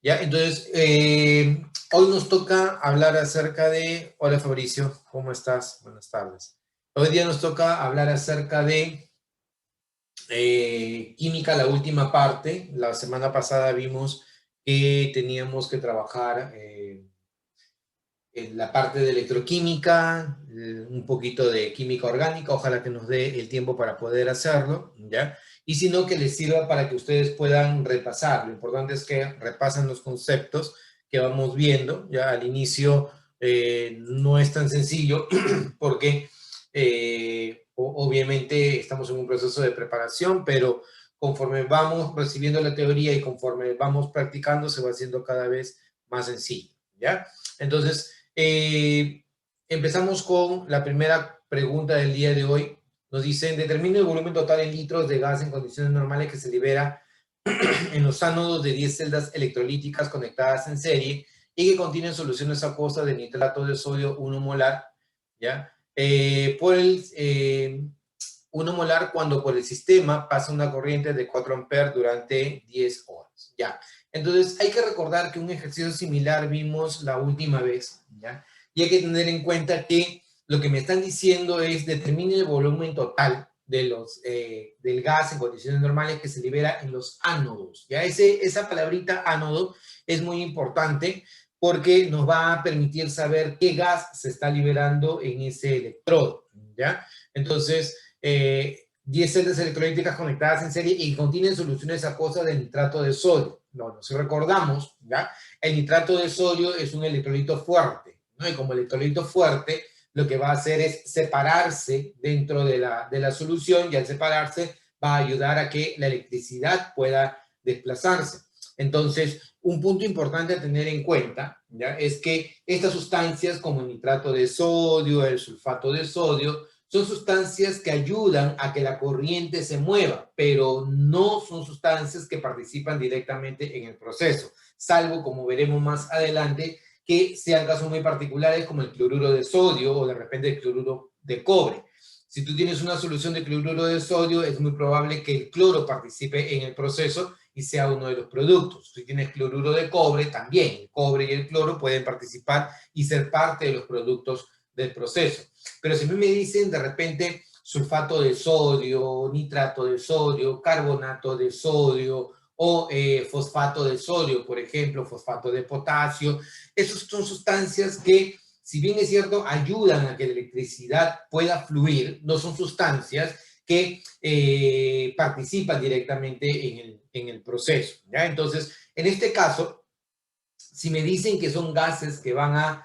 ¿Ya? Entonces, hoy nos toca hablar acerca de... Hola Fabricio, ¿cómo estás? Buenas tardes. Hoy día nos toca hablar acerca de química, la última parte. La semana pasada vimos que teníamos que trabajar en la parte de electroquímica, un poquito de química orgánica, ojalá que nos dé el tiempo para poder hacerlo, ¿ya? Y si no, que les sirva para que ustedes puedan repasar. Lo importante es que repasen los conceptos que vamos viendo, ya al inicio no es tan sencillo porque obviamente estamos en un proceso de preparación, pero conforme vamos recibiendo la teoría y conforme vamos practicando, se va haciendo cada vez más sencillo, ¿ya? Entonces, empezamos con la primera pregunta del día de hoy. Nos dicen, determina el volumen total en litros de gas en condiciones normales que se libera en los ánodos de 10 celdas electrolíticas conectadas en serie y que contienen soluciones acuosas de nitrato de sodio 1 molar, ¿ya? Por el 1 molar cuando por el sistema pasa una corriente de 4 amperes durante 10 horas, ¿ya? Entonces, hay que recordar que un ejercicio similar vimos la última vez, ¿ya? Y hay que tener en cuenta que lo que me están diciendo es determine el volumen total del gas en condiciones normales que se libera en los ánodos, ¿ya? Esa palabrita ánodo es muy importante porque nos va a permitir saber qué gas se está liberando en ese electrodo, ¿ya? Entonces, 10 celdas electrolíticas conectadas en serie y contienen soluciones acuosas de nitrato de sodio. No, si recordamos, ¿ya? El nitrato de sodio es un electrolito fuerte, ¿no? Y como electrolito fuerte, lo que va a hacer es separarse dentro de la solución y al separarse va a ayudar a que la electricidad pueda desplazarse. Entonces, un punto importante a tener en cuenta, ¿ya? Es que estas sustancias como el nitrato de sodio, el sulfato de sodio, son sustancias que ayudan a que la corriente se mueva, pero no son sustancias que participan directamente en el proceso, salvo, como veremos más adelante, que sean casos muy particulares como el cloruro de sodio o de repente el cloruro de cobre. Si tú tienes una solución de cloruro de sodio, es muy probable que el cloro participe en el proceso y sea uno de los productos. Si tienes cloruro de cobre, también el cobre y el cloro pueden participar y ser parte de los productos del proceso. Pero si a mí me dicen de repente sulfato de sodio, nitrato de sodio, carbonato de sodio o fosfato de sodio, por ejemplo, fosfato de potasio, esas son sustancias que, si bien es cierto, ayudan a que la electricidad pueda fluir, no son sustancias que participan directamente en el proceso, ¿ya? Entonces, en este caso, si me dicen que son gases que van a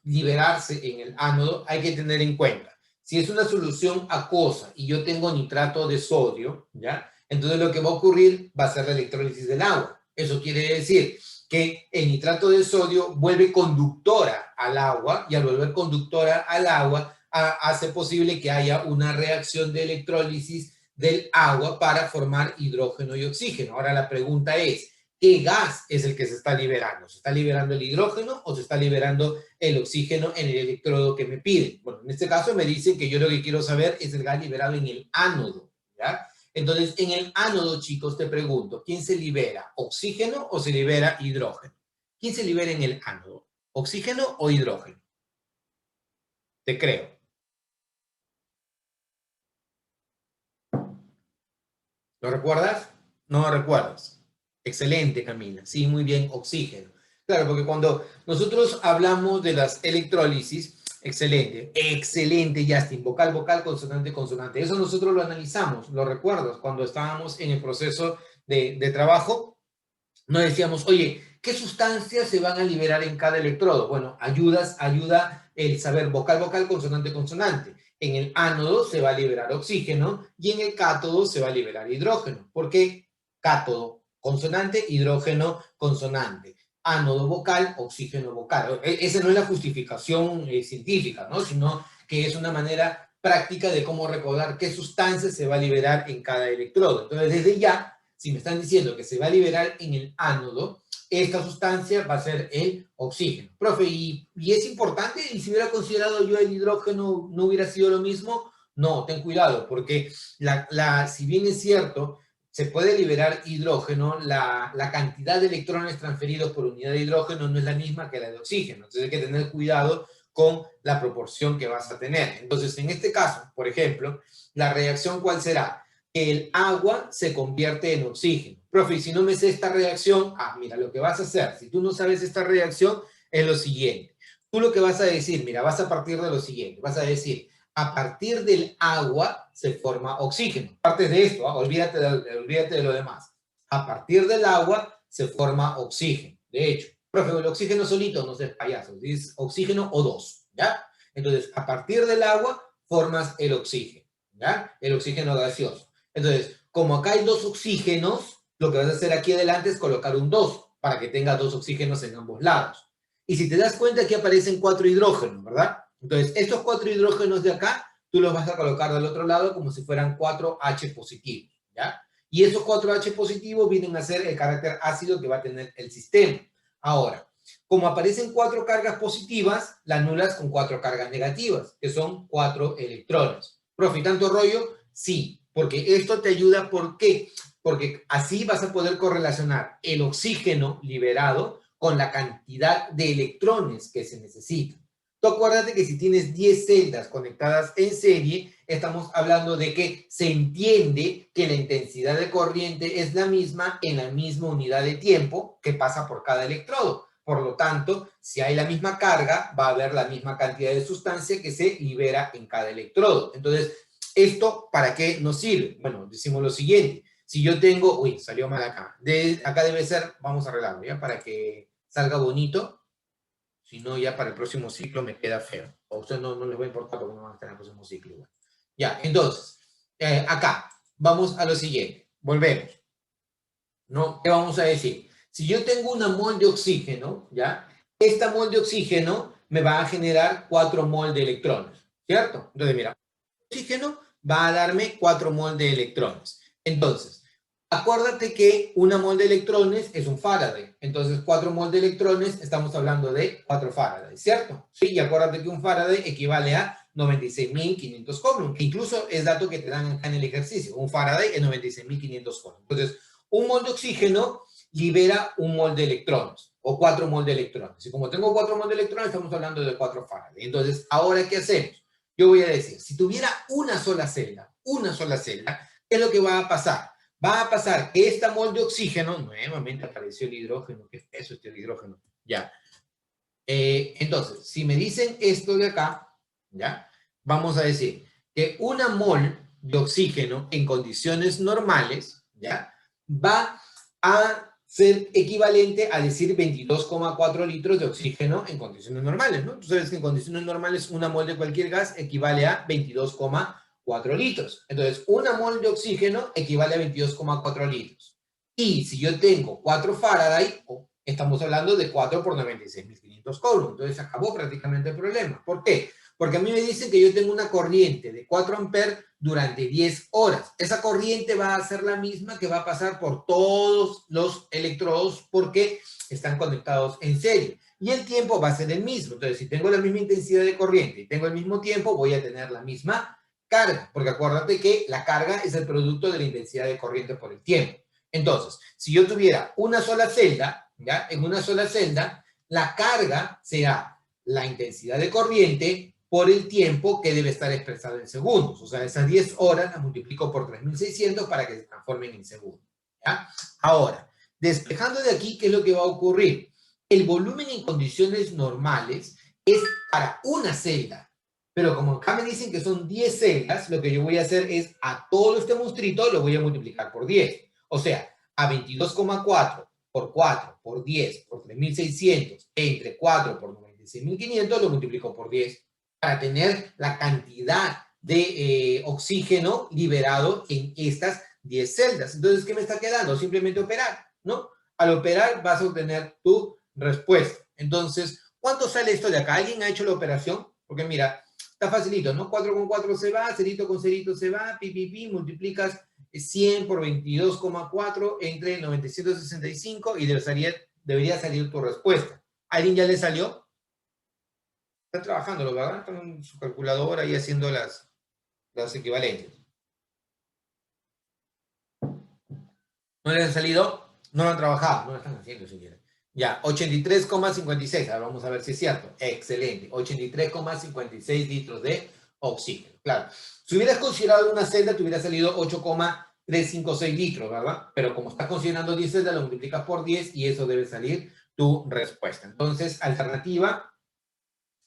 liberarse en el ánodo, hay que tener en cuenta, si es una solución acuosa y yo tengo nitrato de sodio, ¿ya? Entonces lo que va a ocurrir va a ser la electrólisis del agua. Eso quiere decir que el nitrato de sodio vuelve conductora al agua y al volver conductora al agua hace posible que haya una reacción de electrólisis del agua para formar hidrógeno y oxígeno. Ahora la pregunta es, ¿qué gas es el que se está liberando? ¿Se está liberando el hidrógeno o se está liberando el oxígeno en el electrodo que me piden? Bueno, en este caso me dicen que yo lo que quiero saber es el gas liberado en el ánodo, ¿ya? Entonces, en el ánodo, chicos, te pregunto, ¿quién se libera? ¿Oxígeno o se libera hidrógeno? ¿Quién se libera en el ánodo? ¿Oxígeno o hidrógeno? Te creo. ¿Lo recuerdas? No lo recuerdas. Excelente, Camila. Sí, muy bien, oxígeno. Claro, porque cuando nosotros hablamos de las electrólisis, excelente, excelente, Justin, vocal, vocal, consonante, consonante. Eso nosotros lo analizamos, lo recuerdas, cuando estábamos en el proceso de trabajo, nos decíamos, oye, ¿qué sustancias se van a liberar en cada electrodo? Bueno, ayuda el saber vocal, vocal, consonante, consonante. En el ánodo se va a liberar oxígeno y en el cátodo se va a liberar hidrógeno. ¿Por qué? Cátodo, consonante, hidrógeno, consonante. Ánodo vocal, oxígeno vocal. Esa no es la justificación científica, ¿no? Sino que es una manera práctica de cómo recordar qué sustancias se va a liberar en cada electrodo. Entonces, desde ya, si me están diciendo que se va a liberar en el ánodo, esta sustancia va a ser el oxígeno. Profe, ¿y es importante? ¿Y si hubiera considerado yo el hidrógeno, no hubiera sido lo mismo? No, ten cuidado, porque si bien es cierto, se puede liberar hidrógeno, la cantidad de electrones transferidos por unidad de hidrógeno no es la misma que la de oxígeno. Entonces hay que tener cuidado con la proporción que vas a tener. Entonces, en este caso, por ejemplo, la reacción, ¿cuál será? Que el agua se convierte en oxígeno. Profe, si no me sé esta reacción, mira, lo que vas a hacer, si tú no sabes esta reacción, es lo siguiente. Tú lo que vas a decir, mira, vas a partir de lo siguiente, vas a decir, a partir del agua se forma oxígeno. Aparte de esto, olvídate de lo demás. A partir del agua se forma oxígeno. De hecho, profe, el oxígeno solito no seas payaso, es oxígeno O2, ¿ya? Entonces, a partir del agua formas el oxígeno, ¿ya? El oxígeno gaseoso. Entonces, como acá hay dos oxígenos, lo que vas a hacer aquí adelante es colocar un 2 para que tenga dos oxígenos en ambos lados. Y si te das cuenta, aquí aparecen 4 hidrógenos, ¿verdad? Entonces, estos 4 hidrógenos de acá, tú los vas a colocar del otro lado como si fueran 4H positivos, ¿ya? Y esos 4H positivos vienen a ser el carácter ácido que va a tener el sistema. Ahora, como aparecen 4 cargas positivas, la anulas con 4 cargas negativas, que son 4 electrones. Profe, ¿tanto rollo? Sí, porque esto te ayuda, ¿por qué? Porque así vas a poder correlacionar el oxígeno liberado con la cantidad de electrones que se necesitan. Tú acuérdate que si tienes 10 celdas conectadas en serie, estamos hablando de que se entiende que la intensidad de corriente es la misma en la misma unidad de tiempo que pasa por cada electrodo. Por lo tanto, si hay la misma carga, va a haber la misma cantidad de sustancia que se libera en cada electrodo. Entonces, ¿esto para qué nos sirve? Bueno, decimos lo siguiente. Si yo tengo, uy, salió mal acá. Acá debe ser, vamos a arreglarlo, ¿ya? Para que salga bonito. Si no, ya para el próximo ciclo me queda feo. A ustedes no les va a importar porque no van a estar en el próximo ciclo. Igual. Ya, entonces, acá, vamos a lo siguiente. Volvemos. ¿No? ¿Qué vamos a decir? Si yo tengo una mol de oxígeno, ¿ya? Esta mol de oxígeno me va a generar 4 mol de electrones, ¿cierto? Entonces, mira, oxígeno va a darme 4 mol de electrones. Entonces, acuérdate que una mol de electrones es un Faraday. Entonces, 4 mol de electrones, estamos hablando de 4 Faraday, ¿cierto? Sí, y acuérdate que un Faraday equivale a 96.500 Coulomb, que incluso es dato que te dan acá en el ejercicio. Un Faraday es 96.500 Coulomb. Entonces, un mol de oxígeno libera un mol de electrones, o 4 mol de electrones. Y como tengo 4 mol de electrones, estamos hablando de 4 Faraday. Entonces, ¿ahora qué hacemos? Yo voy a decir, si tuviera una sola celda, ¿qué es lo que va a pasar? Va a pasar que esta mol de oxígeno, nuevamente apareció el hidrógeno, qué peso este hidrógeno, ya. Entonces, si me dicen esto de acá, ya, vamos a decir que una mol de oxígeno en condiciones normales, ya, va a ser equivalente a decir 22,4 litros de oxígeno en condiciones normales, ¿no? Tú sabes que en condiciones normales una mol de cualquier gas equivale a 22,4 litros. Entonces, una mol de oxígeno equivale a 22,4 litros. Y si yo tengo 4 Faraday, estamos hablando de 4 por 96.500 Coulomb. Entonces, acabó prácticamente el problema. ¿Por qué? Porque a mí me dicen que yo tengo una corriente de 4 amperes durante 10 horas. Esa corriente va a ser la misma que va a pasar por todos los electrodos porque están conectados en serie. Y el tiempo va a ser el mismo. Entonces, si tengo la misma intensidad de corriente y tengo el mismo tiempo, voy a tener la misma carga. Porque acuérdate que la carga es el producto de la intensidad de corriente por el tiempo. Entonces, si yo tuviera una sola celda, ¿ya? En una sola celda, la carga será la intensidad de corriente por el tiempo que debe estar expresado en segundos. O sea, esas 10 horas las multiplico por 3.600 para que se transformen en segundos. ¿Ya? Ahora, despejando de aquí, ¿qué es lo que va a ocurrir? El volumen en condiciones normales es para una celda. Pero como acá me dicen que son 10 celdas, lo que yo voy a hacer es a todo este monstruito lo voy a multiplicar por 10. O sea, a 22,4 por 4 por 10 por 3.600 entre 4 por 96.500 lo multiplico por 10 para tener la cantidad de oxígeno liberado en estas 10 celdas. Entonces, ¿qué me está quedando? Simplemente operar, ¿no? Al operar vas a obtener tu respuesta. Entonces, ¿cuánto sale esto de acá? ¿Alguien ha hecho la operación? Porque mira, está facilito, ¿no? 4 con 4 se va, cerito con cerito se va, pi, multiplicas 100 por 22,4 entre 965 y debería salir tu respuesta. ¿Alguien ya le salió? Está trabajando, ¿verdad? Está en su calculadora ahí haciendo las equivalentes. ¿No les ha salido? No lo han trabajado, no lo están haciendo siquiera. Ya, 83,56. Ahora vamos a ver si es cierto. Excelente. 83,56 litros de oxígeno. Claro. Si hubieras considerado una celda, te hubiera salido 8,356 litros, ¿verdad? Pero como estás considerando 10 celdas, lo multiplicas por 10 y eso debe salir tu respuesta. Entonces, alternativa,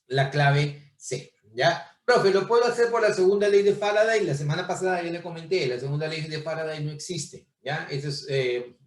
la clave C, ¿ya? Profe, lo puedo hacer por la segunda ley de Faraday. La semana pasada ya le comenté, la segunda ley de Faraday no existe, ¿ya? Ese es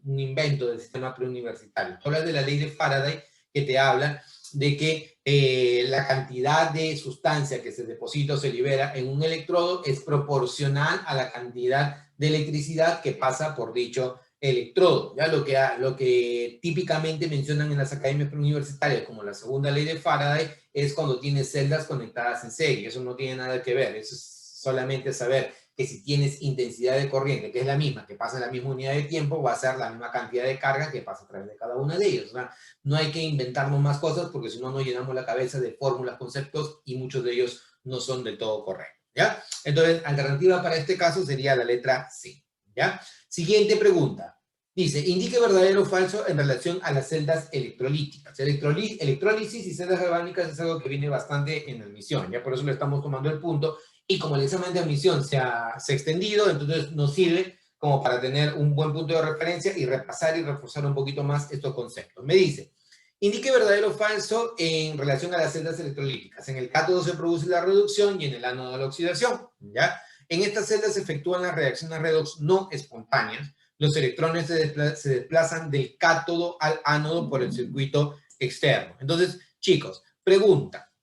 un invento del sistema preuniversitario. Tú hablas de la ley de Faraday que te habla de que la cantidad de sustancia que se deposita o se libera en un electrodo es proporcional a la cantidad de electricidad que pasa por dicho electrodo. ¿Ya? Lo que típicamente mencionan en las academias preuniversitarias como la segunda ley de Faraday es cuando tienes celdas conectadas en serie. Eso no tiene nada que ver. Eso es solamente saber que si tienes intensidad de corriente, que es la misma, que pasa en la misma unidad de tiempo, va a ser la misma cantidad de carga que pasa a través de cada una de ellos. ¿No? No hay que inventarnos más cosas porque si no nos llenamos la cabeza de fórmulas, conceptos y muchos de ellos no son del todo correctos. ¿Ya? Entonces, alternativa para este caso sería la letra C. ¿Ya? Siguiente pregunta. Dice, indique verdadero o falso en relación a las celdas electrolíticas. Electrólisis y celdas galvánicas es algo que viene bastante en admisión, ya por eso le estamos tomando el punto. Y como el examen de admisión se ha extendido, entonces nos sirve como para tener un buen punto de referencia y repasar y reforzar un poquito más estos conceptos. Me dice, indique verdadero o falso en relación a las celdas electrolíticas. En el cátodo se produce la reducción y en el ánodo la oxidación, ¿ya? En estas celdas se efectúan las reacciones redox no espontáneas. Los electrones se desplazan del cátodo al ánodo por el circuito externo. Entonces, chicos, pregunta.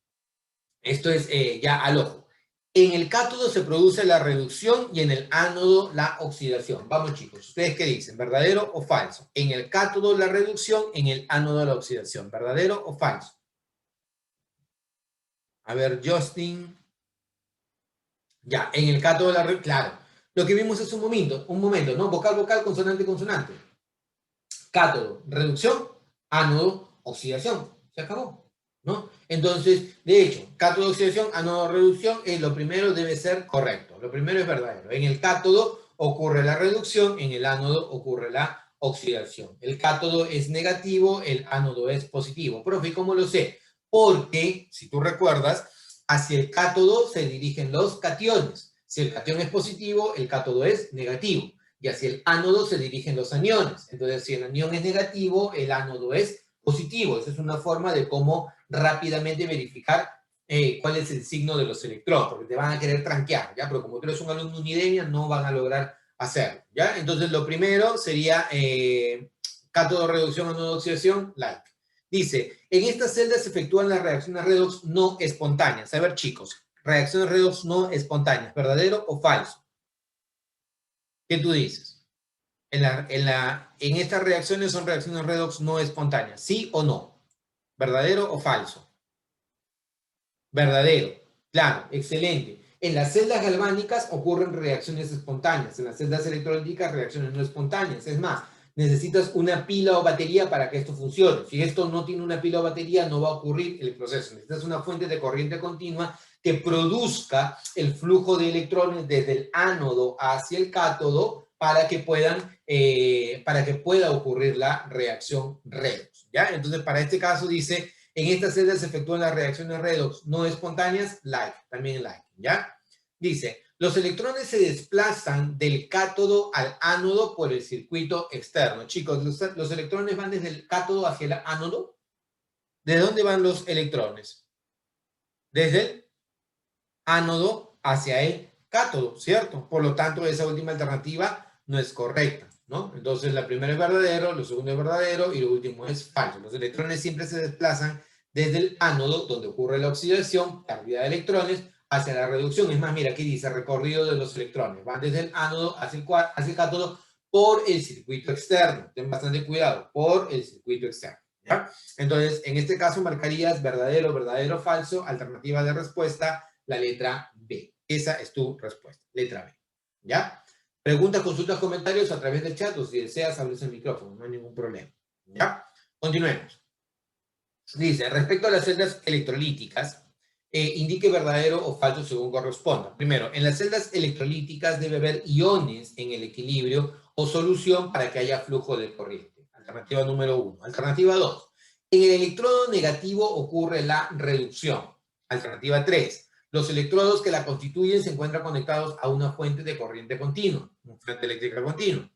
Esto es ya al ojo. En el cátodo se produce la reducción y en el ánodo la oxidación. Vamos, chicos, ¿ustedes qué dicen? ¿Verdadero o falso? En el cátodo la reducción, en el ánodo la oxidación. ¿Verdadero o falso? A ver, Justin. Ya, en el cátodo la reducción. Claro. Lo que vimos es un momento, ¿no? Vocal, vocal, consonante, consonante. Cátodo, reducción, ánodo, oxidación. Se acabó, ¿no? Entonces, de hecho, cátodo, oxidación, ánodo, reducción, lo primero debe ser correcto. Lo primero es verdadero. En el cátodo ocurre la reducción, en el ánodo ocurre la oxidación. El cátodo es negativo, el ánodo es positivo. Profe, ¿cómo lo sé? Porque, si tú recuerdas, hacia el cátodo se dirigen los cationes. Si el catión es positivo, el cátodo es negativo. Y hacia el ánodo se dirigen los aniones. Entonces, si el anión es negativo, el ánodo es positivo. Esa es una forma de cómo rápidamente verificar cuál es el signo de los electrones, porque te van a querer tranquear, ¿ya? Pero como tú eres un alumno unidemia, no van a lograr hacerlo, ¿ya? Entonces, lo primero sería cátodo, reducción, ánodo, oxidación, like. Dice, en estas celdas se efectúan las reacciones redox no espontáneas. A ver, chicos, reacciones redox no espontáneas, ¿verdadero o falso? ¿Qué tú dices? En estas reacciones son reacciones redox no espontáneas, ¿sí o no? ¿Verdadero o falso? Verdadero. Claro, excelente. En las celdas galvánicas ocurren reacciones espontáneas, en las celdas electrolíticas reacciones no espontáneas. Es más, necesitas una pila o batería para que esto funcione. Si esto no tiene una pila o batería, no va a ocurrir el proceso. Necesitas una fuente de corriente continua que produzca el flujo de electrones desde el ánodo hacia el cátodo para que pueda ocurrir la reacción redox, ¿ya? Entonces, para este caso dice, en estas celdas se efectúan las reacciones redox no espontáneas, like, también like, ¿ya? Dice, los electrones se desplazan del cátodo al ánodo por el circuito externo. Chicos, los electrones van desde el cátodo hacia el ánodo. ¿De dónde van los electrones? Desde el ánodo hacia el cátodo, ¿cierto? Por lo tanto, esa última alternativa no es correcta, ¿no? Entonces, la primera es verdadero, lo segundo es verdadero y lo último es falso. Los electrones siempre se desplazan desde el ánodo, donde ocurre la oxidación, pérdida de electrones, hacia la reducción. Es más, mira, aquí dice recorrido de los electrones. Van desde el ánodo hacia el cátodo por el circuito externo. Ten bastante cuidado, por el circuito externo, ¿ya? Entonces, en este caso marcarías verdadero, verdadero, falso, alternativa de respuesta, la letra B. Esa es tu respuesta, letra B, ¿ya? Preguntas, consultas, comentarios a través del chat o si deseas abres el micrófono, no hay ningún problema, ¿ya? Continuemos. Dice, respecto a las celdas electrolíticas, indique verdadero o falso según corresponda. Primero, en las celdas electrolíticas debe haber iones en el equilibrio o solución para que haya flujo de corriente. Alternativa número 1. Alternativa 2. En el electrodo negativo ocurre la reducción. Alternativa 3. Los electrodos que la constituyen se encuentran conectados a una fuente de corriente continua, una fuente eléctrica continua.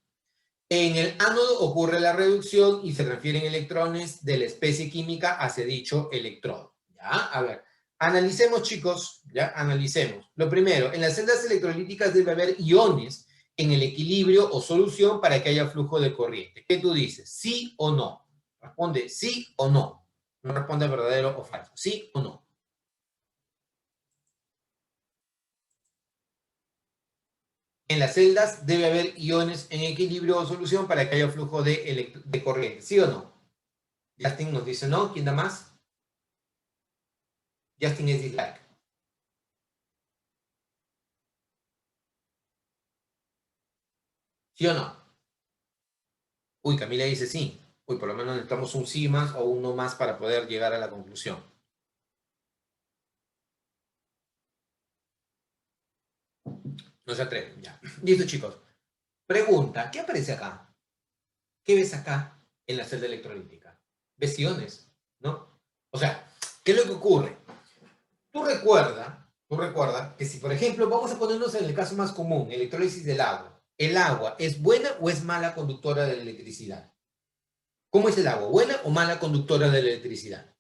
En el ánodo ocurre la reducción y se refieren electrones de la especie química hacia dicho electrodo. ¿Ya? A ver, analicemos, chicos, ¿ya? Analicemos. Lo primero, en las celdas electrolíticas debe haber iones en el equilibrio o solución para que haya flujo de corriente. ¿Qué tú dices? ¿Sí o no? Responde sí o no. No responde verdadero o falso. ¿Sí o no? En las celdas debe haber iones en equilibrio o solución para que haya flujo de corriente. ¿Sí o no? Justin nos dice no. ¿Quién da más? Justin es dislike. ¿Sí o no? Uy, Camila dice sí. Uy, por lo menos necesitamos un sí más o uno más para poder llegar a la conclusión. No se atreven, ya. Listo, chicos. Pregunta, ¿qué aparece acá? ¿Qué ves acá en la celda electrolítica? ¿Ves iones? ¿No? O sea, ¿qué es lo que ocurre? Tú recuerda que si, por ejemplo, vamos a ponernos en el caso más común, electrólisis del agua. ¿El agua es buena o es mala conductora de la electricidad? ¿Cómo es el agua? ¿Buena o mala conductora de la electricidad?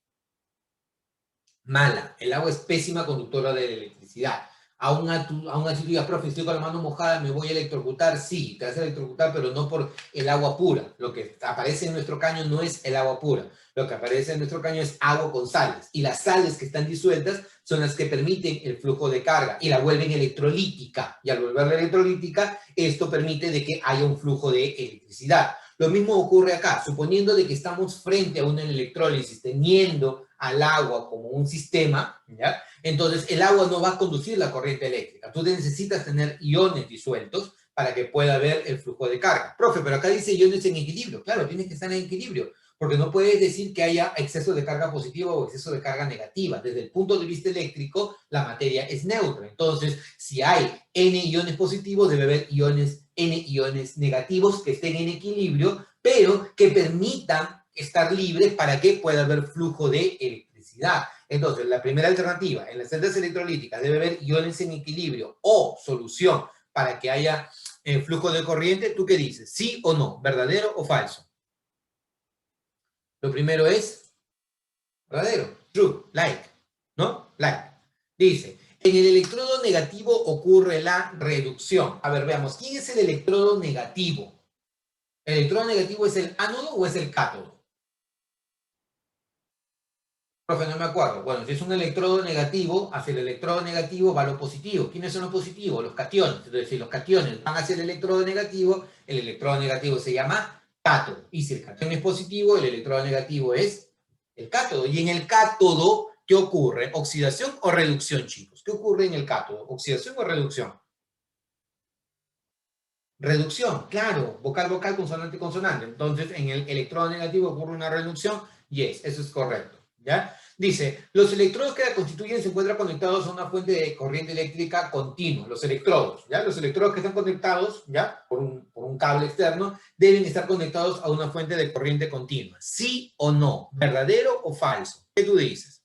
Mala. El agua es pésima conductora de la electricidad. Aún así tú digas, profe, estoy con la mano mojada, me voy a electrocutar. Sí, te vas a electrocutar, pero no por el agua pura. Lo que aparece en nuestro caño no es el agua pura. Lo que aparece en nuestro caño es agua con sales. Y las sales que están disueltas son las que permiten el flujo de carga y la vuelven electrolítica. Y al volverla electrolítica, esto permite de que haya un flujo de electricidad. Lo mismo ocurre acá, suponiendo de que estamos frente a una electrólisis, teniendo al agua como un sistema, ¿ya? Entonces el agua no va a conducir la corriente eléctrica. Tú necesitas tener iones disueltos para que pueda haber el flujo de carga. Profe, pero acá dice iones en equilibrio. Claro, tienes que estar en equilibrio, porque no puedes decir que haya exceso de carga positiva o exceso de carga negativa. Desde el punto de vista eléctrico, la materia es neutra. Entonces, si hay N iones positivos, debe haber N iones negativos que estén en equilibrio, pero que permitan estar libres para que pueda haber flujo de electricidad. Entonces, la primera alternativa, en las celdas electrolíticas debe haber iones en equilibrio o solución para que haya flujo de corriente. ¿Tú qué dices? ¿Sí o no? ¿Verdadero o falso? Lo primero es verdadero, true, like, ¿no? Like. Dice, en el electrodo negativo ocurre la reducción. A ver, veamos, ¿quién es el electrodo negativo? ¿El electrodo negativo es el ánodo o es el cátodo? Profe, no me acuerdo. Bueno, si es un electrodo negativo, hacia el electrodo negativo va lo positivo. ¿Quiénes son los positivos? Los cationes. Entonces, si los cationes van hacia el electrodo negativo se llama cátodo. Y si el catión es positivo, el electrodo negativo es el cátodo. Y en el cátodo, ¿qué ocurre? ¿Oxidación o reducción, chicos? ¿Qué ocurre en el cátodo? ¿Oxidación o reducción? Reducción, claro, vocal, vocal, consonante, consonante. Entonces, en el electrodo negativo ocurre una reducción. Yes, eso es correcto. ¿Ya? Dice, los electrodos que la constituyen se encuentran conectados a una fuente de corriente eléctrica continua. Los electrodos, ¿ya? Los electrodos que están conectados, ¿ya? Por un cable externo, deben estar conectados a una fuente de corriente continua. ¿Sí o no? ¿Verdadero o falso? ¿Qué tú dices?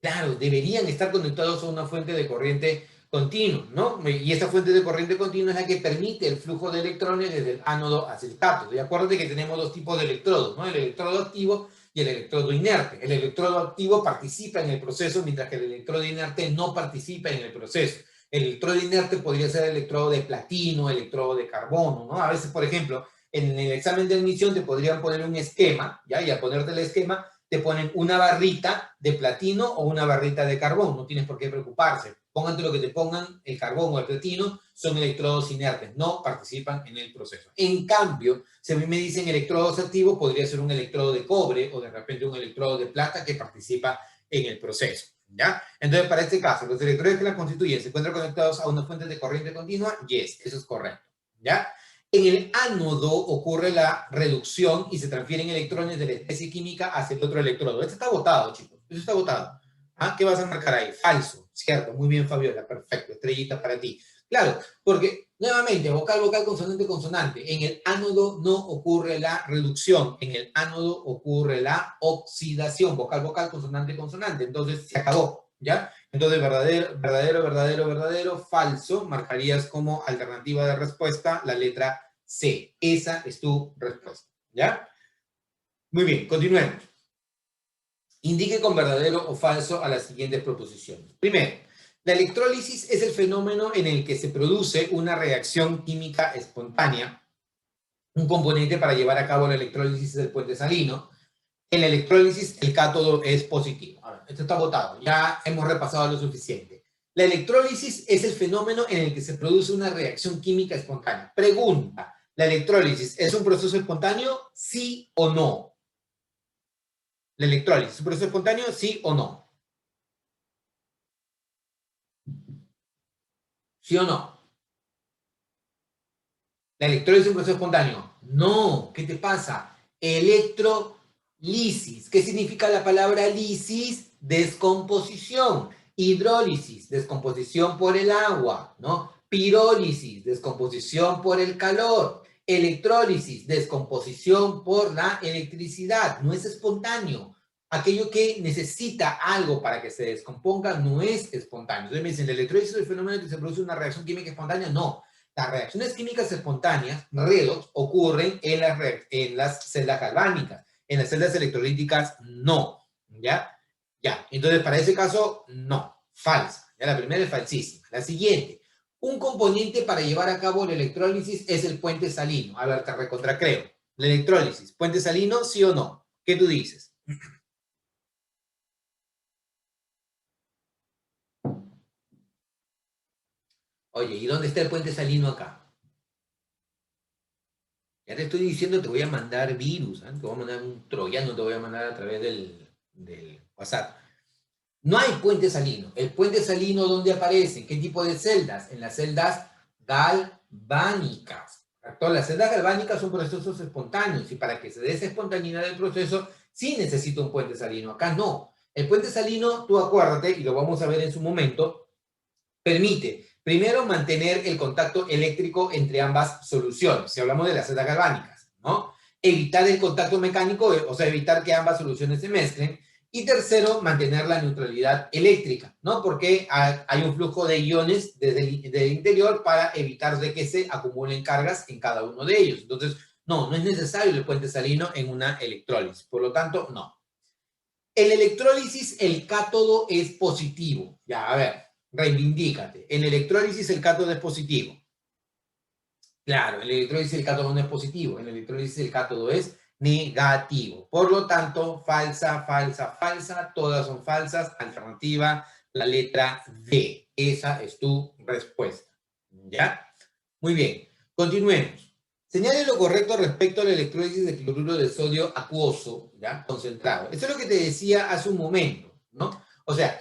Claro, deberían estar conectados a una fuente de corriente continua, ¿no? Y esta fuente de corriente continua es la que permite el flujo de electrones desde el ánodo hacia el cátodo. Y acuérdate que tenemos dos tipos de electrodos, ¿no? El electrodo activo y el electrodo inerte. El electrodo activo participa en el proceso, mientras que el electrodo inerte no participa en el proceso. El electrodo inerte podría ser el electrodo de platino, el electrodo de carbono, ¿no? A veces, por ejemplo, en el examen de admisión te podrían poner un esquema, ¿ya? Y al ponerte el esquema, te ponen una barrita de platino o una barrita de carbón, no tienes por qué preocuparse. Póngate lo que te pongan, el carbón o el platino son electrodos inertes, no participan en el proceso. En cambio, si a mí me dicen electrodos activos, podría ser un electrodo de cobre o de repente un electrodo de plata que participa en el proceso. ¿Ya? Entonces, para este caso, los electrodos que la constituyen se encuentran conectados a una fuente de corriente continua, yes, eso es correcto. ¿Ya? En el ánodo ocurre la reducción y se transfieren electrones de la especie química hacia el otro electrodo. Esto está botado, chicos. Eso está botado. ¿Ah? ¿Qué vas a marcar ahí? Falso. Cierto. Muy bien, Fabiola. Perfecto. Estrellita para ti. Claro, porque nuevamente, vocal, vocal, consonante, consonante. En el ánodo no ocurre la reducción. En el ánodo ocurre la oxidación. Vocal, vocal, consonante, consonante. Entonces se acabó. ¿Ya? Entonces, verdadero, verdadero, verdadero, verdadero, falso, marcarías como alternativa de respuesta la letra C. Esa es tu respuesta, ¿ya? Muy bien, continuemos. Indique con verdadero o falso a las siguientes proposiciones. Primero, la electrólisis es el fenómeno en el que se produce una reacción química espontánea. Un componente para llevar a cabo la electrólisis es el puente salino. En la electrólisis, el cátodo es positivo. Ahora, esto está botado. Ya hemos repasado lo suficiente. La electrólisis es el fenómeno en el que se produce una reacción química espontánea. Pregunta, ¿la electrólisis es un proceso espontáneo? ¿Sí o no? ¿La electrólisis es un proceso espontáneo? ¿Sí o no? ¿Sí o no? ¿La electrólisis es un proceso espontáneo? No. ¿Qué te pasa? Electrolisis. ¿Qué significa la palabra lisis? Descomposición. Hidrólisis, descomposición por el agua, ¿no? Pirólisis, descomposición por el calor. Electrólisis, descomposición por la electricidad. No es espontáneo. Aquello que necesita algo para que se descomponga no es espontáneo. Entonces me dicen, ¿la electrólisis es el fenómeno en que se produce una reacción química espontánea? No. Las reacciones químicas espontáneas, redox, ocurren en las celdas galvánicas. En las celdas electrolíticas, no. ¿Ya? Ya. Entonces, para ese caso, no. Falsa. Ya la primera es falsísima. La siguiente. Un componente para llevar a cabo la electrólisis es el puente salino. A ver, te recontracreo. La electrólisis, ¿puente salino, sí o no? ¿Qué tú dices? Oye, ¿y dónde está el puente salino acá? Ya te estoy diciendo, te voy a mandar virus, ¿eh? Te voy a mandar un troyano, te voy a mandar a través del WhatsApp. No hay puente salino. ¿El puente salino dónde aparece? ¿En qué tipo de celdas? En las celdas galvánicas. Todas las celdas galvánicas son procesos espontáneos y para que se dé esa espontaneidad del proceso, sí necesita un puente salino. Acá no. El puente salino, tú acuérdate, y lo vamos a ver en su momento, permite, primero, mantener el contacto eléctrico entre ambas soluciones, si hablamos de las celdas galvánicas, ¿no? Evitar el contacto mecánico, o sea, evitar que ambas soluciones se mezclen. Y tercero, mantener la neutralidad eléctrica, ¿no? Porque hay un flujo de iones desde el interior para evitar de que se acumulen cargas en cada uno de ellos. Entonces, no es necesario el puente salino en una electrólisis. Por lo tanto, no. En la electrólisis, el cátodo es positivo. Ya, a ver, reivindícate. En la electrólisis, el cátodo es positivo. Claro, en la electrólisis, el cátodo no es positivo. En la electrólisis, el cátodo es negativo. Por lo tanto, falsa, falsa, falsa. Todas son falsas. Alternativa, la letra D. Esa es tu respuesta. ¿Ya? Muy bien. Continuemos. Señale lo correcto respecto a la electrólisis de cloruro de sodio acuoso, ¿ya? Concentrado. Eso es lo que te decía hace un momento, ¿no? O sea,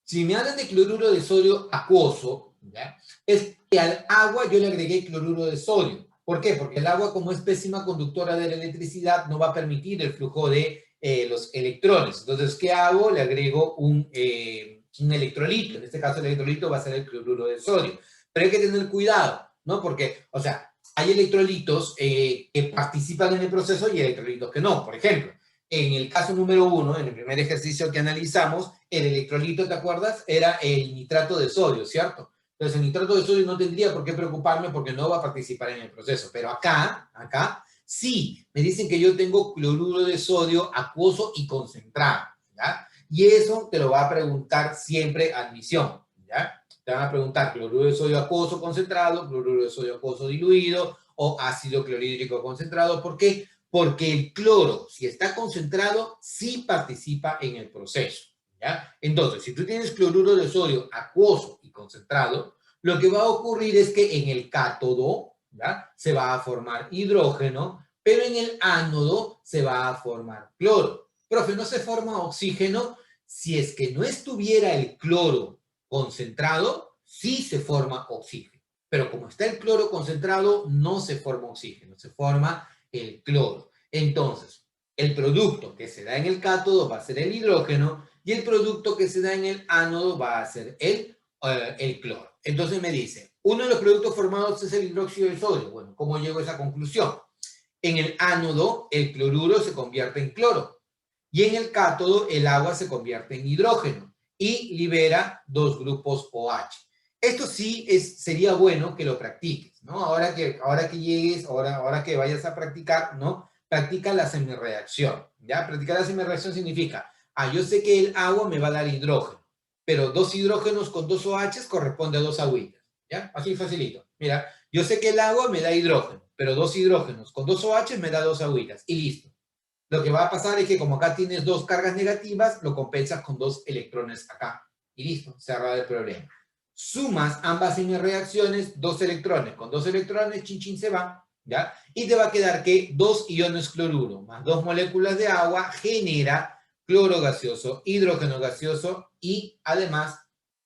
si me hablan de cloruro de sodio acuoso, ¿ya? Es que al agua yo le agregué cloruro de sodio. ¿Por qué? Porque el agua, como es pésima conductora de la electricidad, no va a permitir el flujo de los electrones. Entonces, ¿qué hago? Le agrego un electrolito. En este caso, el electrolito va a ser el cloruro de sodio. Pero hay que tener cuidado, ¿no? Porque, o sea, hay electrolitos que participan en el proceso y electrolitos que no. Por ejemplo, en el caso número 1, en el primer ejercicio que analizamos, el electrolito, ¿te acuerdas? Era el nitrato de sodio, ¿cierto? Entonces, el nitrato de sodio no tendría por qué preocuparme porque no va a participar en el proceso. Pero acá, sí, me dicen que yo tengo cloruro de sodio acuoso y concentrado, ¿ya? Y eso te lo va a preguntar siempre admisión, ¿ya? Te van a preguntar cloruro de sodio acuoso concentrado, cloruro de sodio acuoso diluido o ácido clorhídrico concentrado. ¿Por qué? Porque el cloro, si está concentrado, sí participa en el proceso, ¿ya? Entonces, si tú tienes cloruro de sodio acuoso y concentrado, lo que va a ocurrir es que en el cátodo, ¿ya? Se va a formar hidrógeno, pero en el ánodo se va a formar cloro. Profe, ¿no se forma oxígeno? Si es que no estuviera el cloro concentrado, sí se forma oxígeno. Pero como está el cloro concentrado, no se forma oxígeno, se forma el cloro. Entonces, el producto que se da en el cátodo va a ser el hidrógeno y el producto que se da en el ánodo va a ser el cloro. Entonces me dice, uno de los productos formados es el hidróxido de sodio. Bueno, ¿cómo llego a esa conclusión? En el ánodo, el cloruro se convierte en cloro y en el cátodo, el agua se convierte en hidrógeno y libera dos grupos OH. Esto sí sería bueno que lo practiques, ¿no? Ahora que llegues, ahora que vayas a practicar, ¿no? Practica la semirreacción, ¿ya? Practicar la semirreacción significa, yo sé que el agua me va a dar hidrógeno, pero dos hidrógenos con dos OH corresponde a dos agüitas, ¿ya? Así facilito. Mira, yo sé que el agua me da hidrógeno, pero dos hidrógenos con dos OH me da dos agüitas y listo. Lo que va a pasar es que como acá tienes dos cargas negativas, lo compensas con dos electrones acá. Y listo, cerrado el problema. Sumas ambas reacciones, dos electrones con dos electrones, chin chin se va, ¿ya? Y te va a quedar que dos iones cloruro más dos moléculas de agua genera cloro gaseoso, hidrógeno gaseoso y además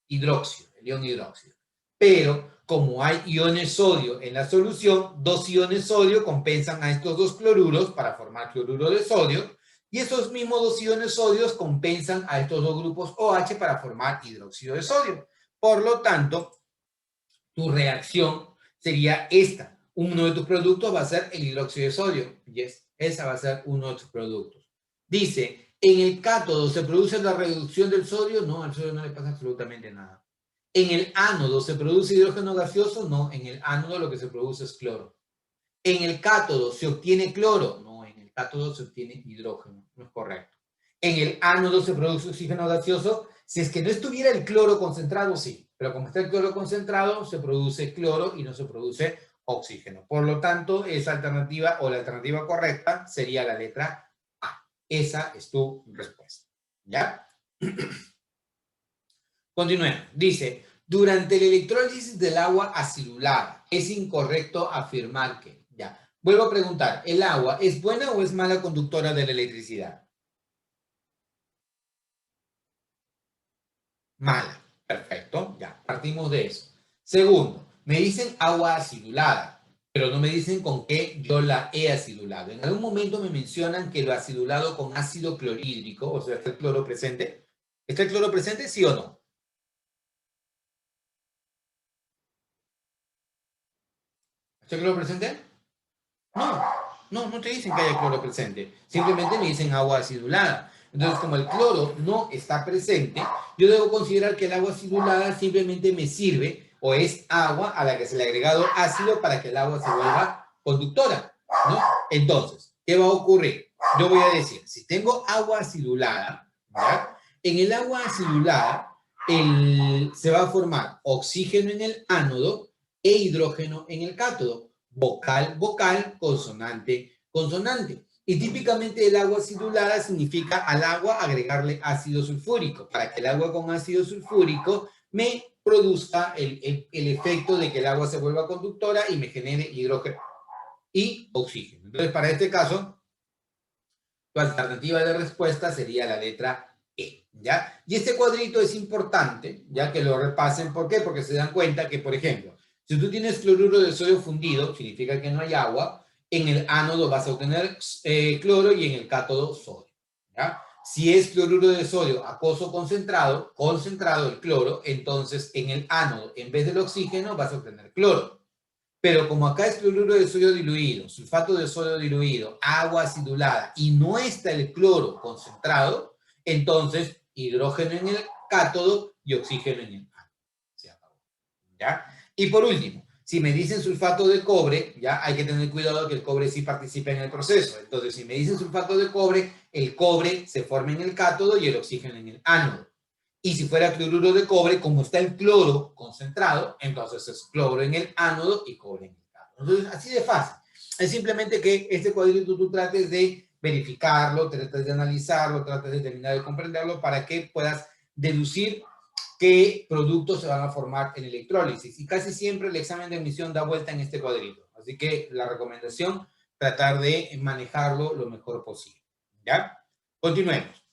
hidróxido, el ion hidróxido. Pero como hay iones sodio en la solución, dos iones sodio compensan a estos dos cloruros para formar cloruro de sodio, y esos mismos dos iones sodios compensan a estos dos grupos OH para formar hidróxido de sodio. Por lo tanto, tu reacción sería esta. Uno de tus productos va a ser el hidróxido de sodio. Yes, esa va a ser uno de tus productos. Dice, ¿en el cátodo se produce la reducción del sodio? No, al sodio no le pasa absolutamente nada. ¿En el ánodo se produce hidrógeno gaseoso? No, en el ánodo lo que se produce es cloro. ¿En el cátodo se obtiene cloro? No, en el cátodo se obtiene hidrógeno. No es correcto. ¿En el ánodo se produce oxígeno gaseoso? Si es que no estuviera el cloro concentrado, sí. Pero como está el cloro concentrado, se produce cloro y no se produce oxígeno. Por lo tanto, esa alternativa o la alternativa correcta sería la letra A. Esa es tu respuesta. ¿Ya? Continuemos. Dice, durante la electrólisis del agua acidulada, es incorrecto afirmar que, ya. Vuelvo a preguntar, ¿el agua es buena o es mala conductora de la electricidad? Mala. Perfecto, ya, partimos de eso. Segundo, me dicen agua acidulada, pero no me dicen con qué yo la he acidulado. En algún momento me mencionan que lo acidulado con ácido clorhídrico, o sea, ¿está el cloro presente? ¿Está el cloro presente, sí o no? ¿Está el cloro presente? No, no te dicen que haya cloro presente. Simplemente me dicen agua acidulada. Entonces, como el cloro no está presente, yo debo considerar que el agua acidulada simplemente me sirve o es agua a la que se le ha agregado ácido para que el agua se vuelva conductora, ¿no? Entonces, ¿qué va a ocurrir? Yo voy a decir, si tengo agua acidulada, ¿ya? En el agua acidulada se va a formar oxígeno en el ánodo e hidrógeno en el cátodo. Vocal, vocal, consonante, consonante. Y típicamente el agua acidulada significa al agua agregarle ácido sulfúrico, para que el agua con ácido sulfúrico me produzca el efecto de que el agua se vuelva conductora y me genere hidrógeno y oxígeno. Entonces, para este caso, tu alternativa de respuesta sería la letra E, ¿ya? Y este cuadrito es importante, ya que lo repasen. ¿Por qué? Porque se dan cuenta que, por ejemplo, si tú tienes cloruro de sodio fundido, significa que no hay agua, en el ánodo vas a obtener cloro y en el cátodo sodio, ¿ya? Si es cloruro de sodio acuoso concentrado, concentrado el cloro, entonces en el ánodo, en vez del oxígeno, vas a obtener cloro. Pero como acá es cloruro de sodio diluido, sulfato de sodio diluido, agua acidulada y no está el cloro concentrado, entonces hidrógeno en el cátodo y oxígeno en el ánodo. Se acabó. ¿Ya? Y por último, si me dicen sulfato de cobre, ya hay que tener cuidado que el cobre sí participa en el proceso. Entonces, si me dicen sulfato de cobre, el cobre se forma en el cátodo y el oxígeno en el ánodo. Y si fuera cloruro de cobre, como está el cloro concentrado, entonces es cloro en el ánodo y cobre en el cátodo. Entonces, así de fácil. Es simplemente que este cuadrito tú trates de verificarlo, trates de analizarlo, trates de terminar de comprenderlo para que puedas deducir qué productos se van a formar en electrólisis. Y casi siempre el examen de admisión da vuelta en este cuadrito. Así que la recomendación, tratar de manejarlo lo mejor posible. ¿Ya? Continuemos.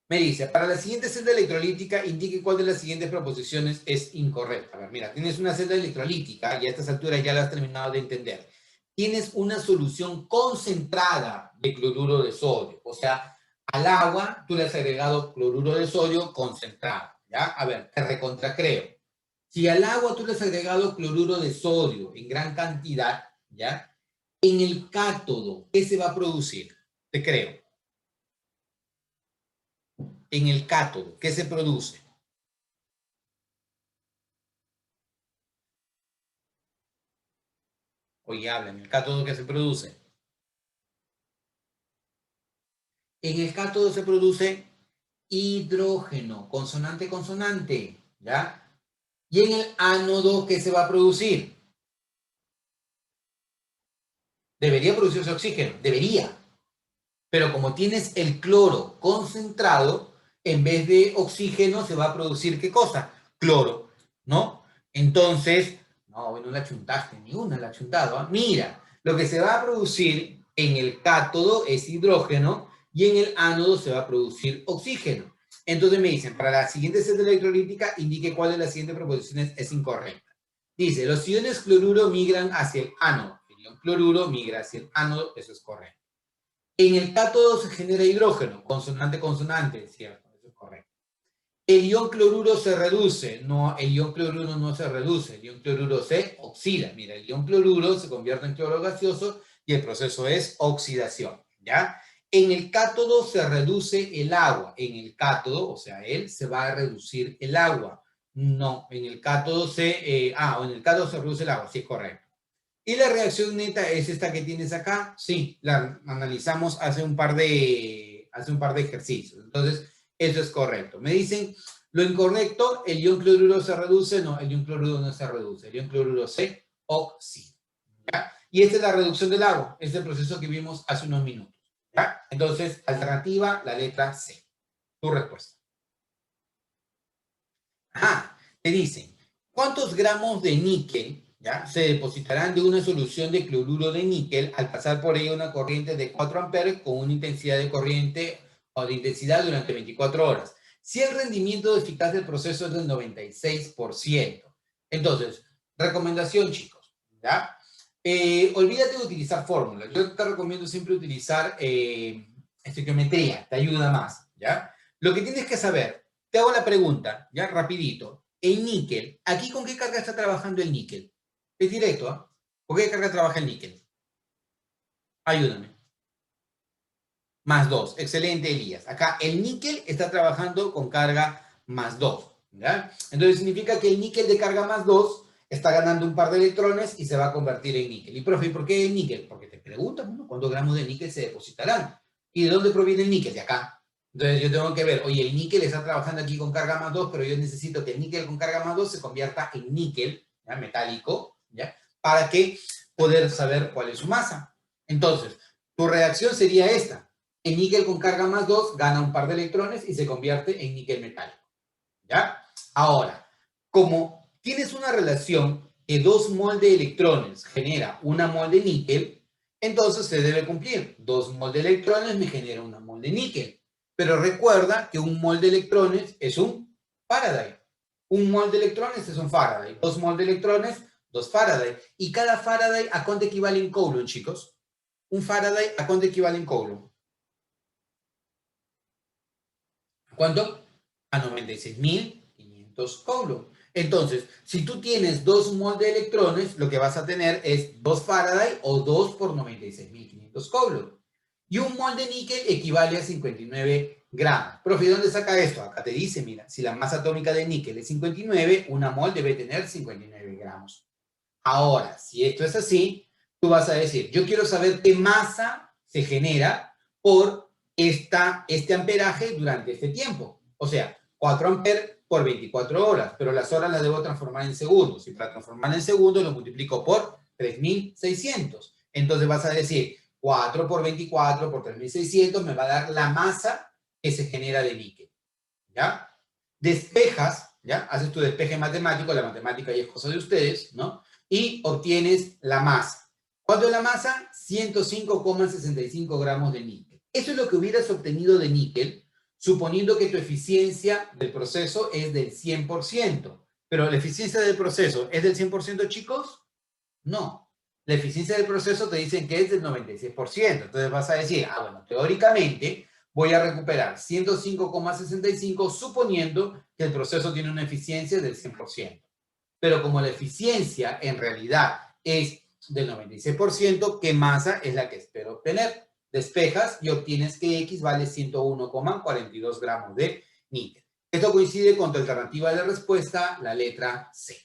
Me dice, para la siguiente celda electrolítica, indique cuál de las siguientes proposiciones es incorrecta. A ver, mira, tienes una celda electrolítica y a estas alturas ya la has terminado de entender. Tienes una solución concentrada de cloruro de sodio. O sea, al agua tú le has agregado cloruro de sodio concentrado. ¿Ya? A ver, te recontracreo. Si al agua tú le has agregado cloruro de sodio en gran cantidad, ¿ya? En el cátodo, ¿qué se va a producir? Te creo. En el cátodo, ¿qué se produce? Oye, habla, en el cátodo, ¿qué se produce? En el cátodo se produce hidrógeno, consonante, consonante, ¿ya? Y en el ánodo, ¿qué se va a producir? Debería producirse oxígeno, debería. Pero como tienes el cloro concentrado, en vez de oxígeno se va a producir, ¿qué cosa? Cloro, ¿no? Entonces, no, no la chuntaste, ni una la ha chuntado. ¿Eh? Mira, lo que se va a producir en el cátodo es hidrógeno y en el ánodo se va a producir oxígeno. Entonces me dicen, para la siguiente celda electrolítica, indique cuál de las siguientes proposiciones es incorrecta. Dice, los iones cloruro migran hacia el ánodo. El ion cloruro migra hacia el ánodo, eso es correcto. En el cátodo se genera hidrógeno, consonante, consonante, ¿cierto? Eso es correcto. El ion cloruro se reduce, no, el ion cloruro no se reduce, el ion cloruro se oxida. Mira, el ion cloruro se convierte en cloro gaseoso y el proceso es oxidación, ¿ya? En el cátodo se reduce el agua, en el cátodo, o sea, él se va a reducir el agua. No, en el cátodo en el cátodo se reduce el agua, sí es correcto. ¿Y la reacción neta es esta que tienes acá? Sí, la analizamos hace un par de ejercicios. Entonces, eso es correcto. Me dicen, lo incorrecto, el ion cloruro se reduce. No, el ion cloruro no se reduce. El ion cloruro se oxida. ¿Ya? Y esta es la reducción del agua. Es el proceso que vimos hace unos minutos. ¿Ya? Entonces, alternativa, la letra C. Tu respuesta. Ajá, te dicen, ¿cuántos gramos de níquel ya, se depositarán de una solución de cloruro de níquel al pasar por ella una corriente de 4 amperes con una intensidad de corriente o de intensidad durante 24 horas? Si el rendimiento de eficaz del proceso es del 96%. Entonces, recomendación, chicos, ¿ya? Olvídate de utilizar fórmulas. Yo te recomiendo siempre utilizar estequiometría, te ayuda más, ¿ya? Lo que tienes que saber, te hago la pregunta, ya rapidito. El níquel, ¿aquí con qué carga está trabajando el níquel? Es directo, ¿ah? ¿Eh? ¿Con qué carga trabaja el níquel? Ayúdame. Más 2. Excelente, Elías. Acá el níquel está trabajando con carga más 2. ¿Ya? Entonces significa que el níquel de carga más 2 está ganando un par de electrones y se va a convertir en níquel. Y profe, ¿por qué el níquel? Porque te preguntan, bueno, ¿cuántos gramos de níquel se depositarán? ¿Y de dónde proviene el níquel? De acá. Entonces yo tengo que ver, oye, el níquel está trabajando aquí con carga más 2, pero yo necesito que el níquel con carga más 2 se convierta en níquel, ¿ya? Metálico, ¿ya? Para que poder saber cuál es su masa. Entonces, tu reacción sería esta. El níquel con carga más 2 gana un par de electrones y se convierte en níquel metálico. ¿Ya? Ahora, como tienes una relación que 2 mol de electrones genera 1 mol de níquel, entonces se debe cumplir. 2 mol de electrones me genera 1 mol de níquel. Pero recuerda que 1 mol de electrones es un Faraday. 1 mol de electrones es un Faraday. 2 mol de electrones, 2 Faraday. ¿Y cada Faraday a cuánto equivale en Coulomb, chicos? Un Faraday a cuánto equivale en Coulomb. ¿Cuánto? A 96.500 Coulomb. Entonces, si tú tienes 2 mol de electrones, lo que vas a tener es 2 Faraday o 2 por 96.500 Coulomb. Y 1 mol de níquel equivale a 59 gramos. Profe, ¿dónde saca esto? Acá te dice, mira, si la masa atómica de níquel es 59, 1 mol debe tener 59 gramos. Ahora, si esto es así, tú vas a decir, yo quiero saber qué masa se genera por este amperaje durante este tiempo. O sea, 4 amperes por 24 horas, pero las horas las debo transformar en segundos. Y para transformar en segundos lo multiplico por 3.600. Entonces vas a decir, 4 por 24 por 3.600 me va a dar la masa que se genera de níquel. ¿Ya? Despejas, ¿ya? Haces tu despeje matemático, la matemática ya es cosa de ustedes, ¿no? Y obtienes la masa. ¿Cuánto es la masa? 105,65 gramos de níquel. Eso es lo que hubieras obtenido de níquel suponiendo que tu eficiencia del proceso es del 100%. Pero ¿la eficiencia del proceso es del 100%, chicos? No. La eficiencia del proceso te dicen que es del 96%. Entonces vas a decir, bueno, teóricamente voy a recuperar 105,65 suponiendo que el proceso tiene una eficiencia del 100%. Pero como la eficiencia en realidad es del 96%, ¿qué masa es la que espero obtener? Despejas y obtienes que X vale 101,42 gramos de níquel. Esto coincide con tu alternativa de respuesta, la letra C.